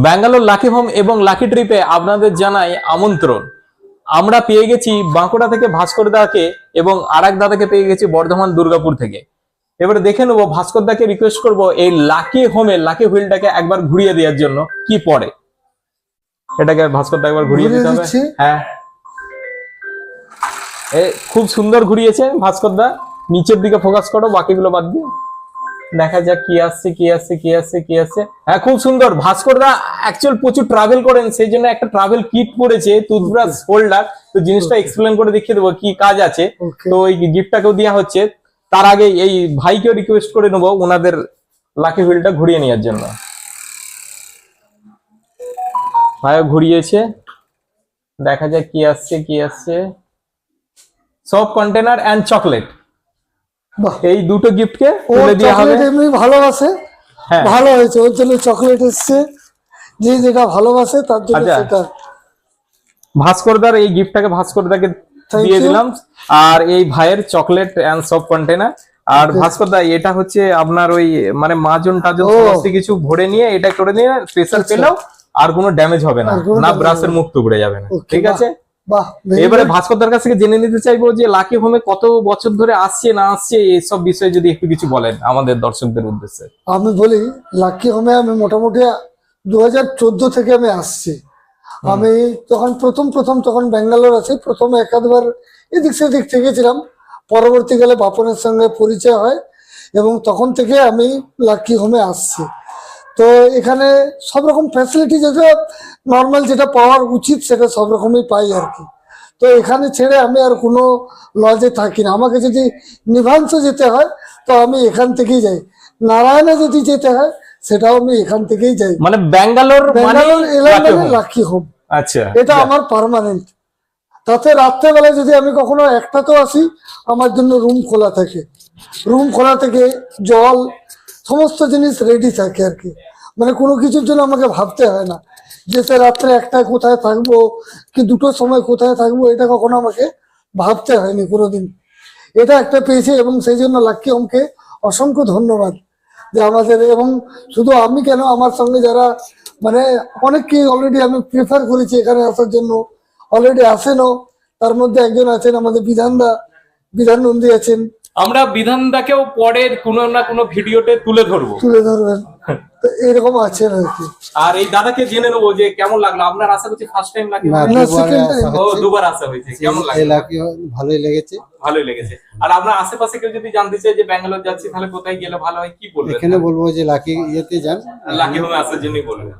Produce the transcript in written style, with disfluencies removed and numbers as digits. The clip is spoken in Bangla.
ব্যাঙ্গালোর লাকি হোম এবং লাকি ট্রিপে আপনাদের জানাই আমন্ত্রণ। আমরা পেয়ে গেছি বাঁকুড়া থেকে ভাস্কর দাকে এবং আরেক দাদাকে পেয়ে গেছি বর্ধমান দুর্গাপুর থেকে। এবারে দেখে নেবো ভাস্কর দাকে রিকোয়েস্ট করবো এই লাকি হোমে লাকি হুইলটাকে একবার ঘুরিয়ে দেওয়ার জন্য কি পড়ে। এটাকে ভাস্কর দা একবার ঘুরিয়ে দিতে হবে। হ্যাঁ, খুব সুন্দর ঘুরিয়েছে ভাস্কর দা। নিচের দিকে ফোকাস করো, বাকিগুলো বাদ দিয়ে দেখা যাক কি আসছে কি আসছে কি আসছে কি আসছে। হ্যাঁ, খুব সুন্দর। ভাস্কর দা অ্যাকচুয়াল প্রচুর ট্রাভেল করেন, সেই জন্য একটা ট্রাভেল কিট পড়েছে, টুথব্রাশ হোল্ডার। তো জিনিসটা এক্সপ্লেন করে দেখিয়ে দেবো কি কাজ আছে। তো এই গিফটটাকেও দেওয়া হচ্ছে। তার আগে এই ভাইকেও রিকোয়েস্ট করে নেবো ওনাদের লাকি হুইলটা ঘুরিয়ে নেওয়ার জন্য। ভাইও ঘুরিয়েছে, দেখা যাক কি আসছে কি আসছে। সব কন্টেনার এন্ড চকলেট, এই দুটো গিফটকে তুলে দেওয়া হবে। এমনি ভালোবাসে, ভালো হয়েছে, ওর জন্য চকলেট এসছে। যে যেটা ভালোবাসে তার জন্য সেটা। ভাস্করদার এই গিফটটাকে ভাস্করদাকে দিয়ে দিলাম, আর এই ভাইয়ের চকলেট এন্ড সব কন্টেনার। আর ভাস্করদা এটা হচ্ছে আপনার ওই মানে মাজন টাজন সমস্ত কিছু ভরে নিয়ে এটা করে নিয়ে প্রেসার পেলেও আর কোনো ড্যামেজ হবে না, না ব্রাশের মুখ টুকরে যাবে না। ঠিক আছে, এবারে ভাস্করদার কাছ থেকে জেনে নিতে চাইবো যে লাকি হোমে কত বছর ধরে আসছে না আসছে এইসব বিষয়ে যদি একটু কিছু বলেন আমাদের দর্শকদের উদ্দেশ্যে। আমি বলি, লাকি হোমে আমি মোটামুটি 2014 থেকে আমি আসছি। আমি তখন প্রথম তখন ব্যাঙ্গালোর আছে, প্রথমে একাধবার এদিক সেদিক থেকেছিলাম। পরবর্তীকালে বাপনের সঙ্গে পরিচয় হয় এবং তখন থেকে আমি লাকি হোমে আসছি। তো এখানে সব রকম ফ্যাসিলিটি যেটা নর্মাল যেটা পাওয়ার উচিত সেটা সব রকমই পাই আর কি। তো এখানে ছেড়ে আমি আর কোনো লজে থাকি না। আমাকে যদি নিভাংস যেতে হয় তো আমি এখান থেকেই যাই, নারায়ণে যদি যেতে হয় সেটাও আমি এখান থেকেই যাই। মানে ব্যাঙ্গালোর লাকি হোম, আচ্ছা, এটা আমার পার্মানেন্ট। তাতে রাত্রেবেলায় যদি আমি কখনো একটাতেও আসি, আমার জন্য রুম খোলা থাকে। রুম খোলা থেকে জল সমস্ত জিনিস রেডি থাকে আর কি। মানে কোনো কিছুর জন্য আমাকে ভাবতে হয় না যে সে রাত্রে একটায় কোথায় থাকবো কি দুটোর সময় কোথায় থাকবো, এটা কখনো আমাকে ভাবতে হয়নি কোনোদিন। এটা একটা পেয়েছি এবং সেই জন্য লাকি হোমকে অসংখ্য ধন্যবাদ যে আমাদের, এবং শুধু আমি কেন, আমার সঙ্গে যারা মানে অনেককেই অলরেডি আমি প্রেফার করেছি এখানে আসার জন্য, অলরেডি আসেনও। তার মধ্যে একজন আছেন আমাদের বিধান নন্দী আছেন। আমরা বিধানদাকেও পরে কোনো না কোনো ভিডিওতে তুলে ধরবেন। এরকম আছেন আর কি। আর এই দাদাকে জেনে নেবো যে কেমন লাগলো আপনার। আশা করছি ফার্স্ট টাইম লাগে না, দুবার আসা হয়েছে। কেমন লাগলো? ভালোই লেগেছে। আর আপনার আশেপাশে কেউ যদি জানতে চায় যে ব্যাঙ্গালোর যাচ্ছি তাহলে কোথায় গেলে ভালো হয়, কি বলবেন? এখানে বলবো যে লাকি ইয়েতে যান, লাকি হোমে আসার জন্যই বলবেন।